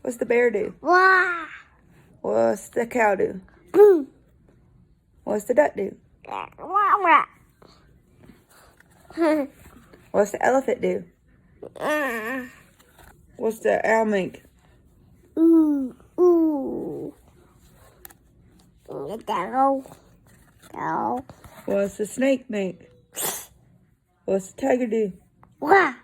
What's the bear do? Wah. What's the cow do? Boom. What's the duck do? Wah. What's the elephant do? What's the owl make? Ooh. Ooh. Go. Go. What's the snake make? What's the tiger do? Wah.